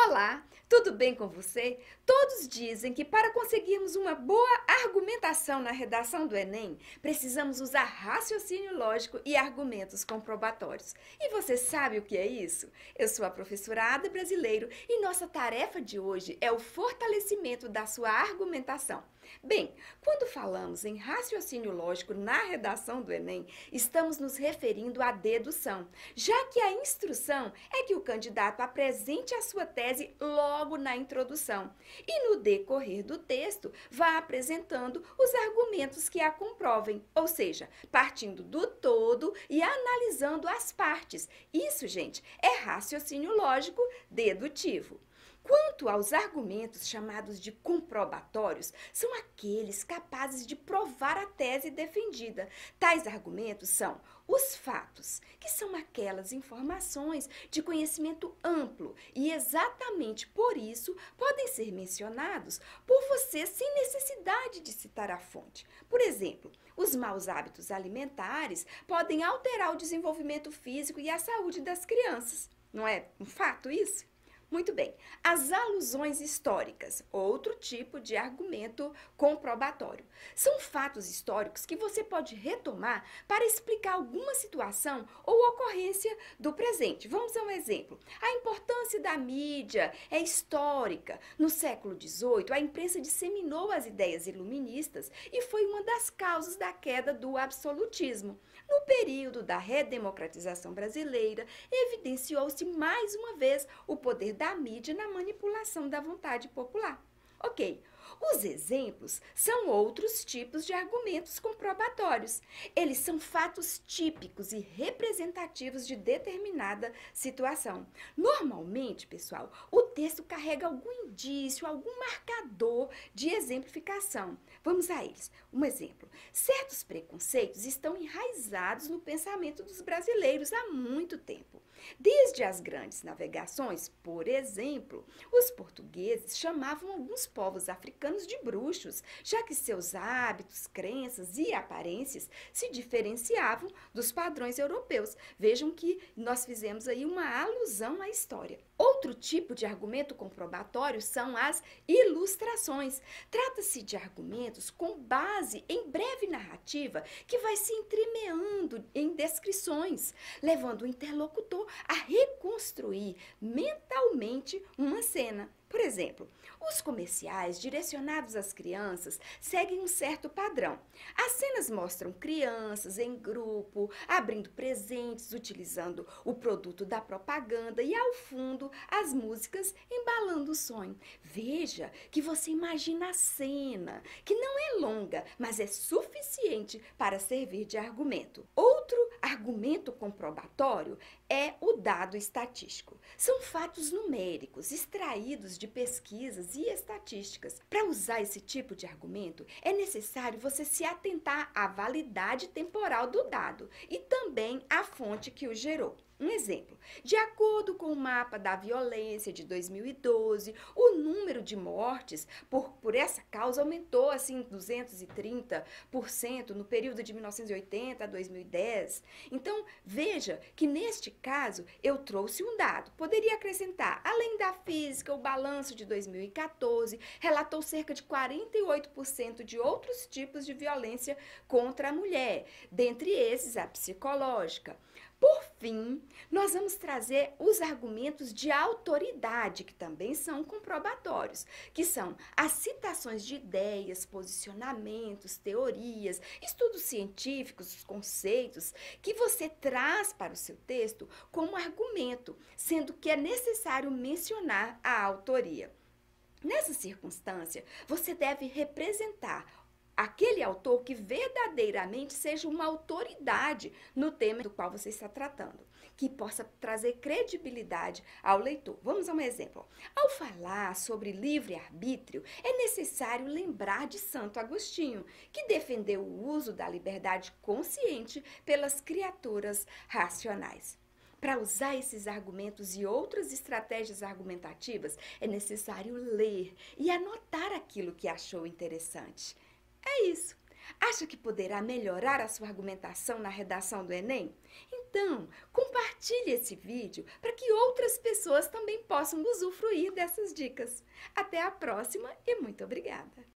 Olá, tudo bem com você? Todos dizem que para conseguirmos uma boa argumentação na redação do Enem, precisamos usar raciocínio lógico e argumentos comprobatórios. E você sabe o que é isso? Eu sou a professora Ada Brasileiro e nossa tarefa de hoje é o fortalecimento da sua argumentação. Bem, quando falamos em raciocínio lógico na redação do Enem, estamos nos referindo à dedução, já que a instrução é que o candidato apresente a sua tese logo na introdução e, no decorrer do texto, vá apresentando os argumentos que a comprovem, ou seja, partindo do todo e analisando as partes. Isso, gente, é raciocínio lógico dedutivo. Quanto aos argumentos chamados de comprobatórios, são aqueles capazes de provar a tese defendida. Tais argumentos são os fatos, que são aquelas informações de conhecimento amplo e exatamente por isso podem ser mencionados por você sem necessidade de citar a fonte. Por exemplo, os maus hábitos alimentares podem alterar o desenvolvimento físico e a saúde das crianças. Não é um fato isso? Muito bem, as alusões históricas, outro tipo de argumento comprobatório. São fatos históricos que você pode retomar para explicar alguma situação ou ocorrência do presente. Vamos a um exemplo. A importância da mídia é histórica. No século XVIII, a imprensa disseminou as ideias iluministas e foi uma das causas da queda do absolutismo. No período da redemocratização brasileira, evidenciou-se mais uma vez o poder da mídia na manipulação da vontade popular. Ok, os exemplos são outros tipos de argumentos comprobatórios. Eles são fatos típicos e representativos de determinada situação. Normalmente, pessoal, o texto carrega algum indício, algum marcador de exemplificação. Vamos a eles. Um exemplo. Certos preconceitos estão enraizados no pensamento dos brasileiros há muito tempo. Desde as grandes navegações, por exemplo, os portugueses chamavam alguns povos africanos de bruxos, já que seus hábitos, crenças e aparências se diferenciavam dos padrões europeus. Vejam que nós fizemos aí uma alusão à história. Outro tipo de argumento comprobatório são as ilustrações. Trata-se de argumentos com base em breve narrativa que vai se entremeando em descrições, levando o interlocutor a reconstruir mentalmente uma cena. Por exemplo, os comerciais direcionados às crianças seguem um certo padrão. As cenas mostram crianças em grupo, abrindo presentes, utilizando o produto da propaganda e, ao fundo, as músicas embalando o sonho. Veja que você imagina a cena, que não é longa, mas é suficiente para servir de argumento. Outro argumento comprobatório é o dado estatístico. São fatos numéricos extraídos de pesquisas e estatísticas. Para usar esse tipo de argumento, é necessário você se atentar à validade temporal do dado e também à fonte que o gerou. Um exemplo, de acordo com o mapa da violência de 2012, o número de mortes por essa causa aumentou assim 230% no período de 1980 a 2010. Então, veja que neste caso eu trouxe um dado. Poderia acrescentar, além da física, o balanço de 2014 relatou cerca de 48% de outros tipos de violência contra a mulher, dentre esses a psicológica. Por fim, nós vamos trazer os argumentos de autoridade, que também são comprobatórios, que são as citações de ideias, posicionamentos, teorias, estudos científicos, conceitos, que você traz para o seu texto como argumento, sendo que é necessário mencionar a autoria. Nessa circunstância, você deve representar aquele autor que verdadeiramente seja uma autoridade no tema do qual você está tratando, que possa trazer credibilidade ao leitor. Vamos a um exemplo. Ao falar sobre livre-arbítrio, é necessário lembrar de Santo Agostinho, que defendeu o uso da liberdade consciente pelas criaturas racionais. Para usar esses argumentos e outras estratégias argumentativas, é necessário ler e anotar aquilo que achou interessante. É isso. Acha que poderá melhorar a sua argumentação na redação do Enem? Então, compartilhe esse vídeo para que outras pessoas também possam usufruir dessas dicas. Até a próxima e muito obrigada!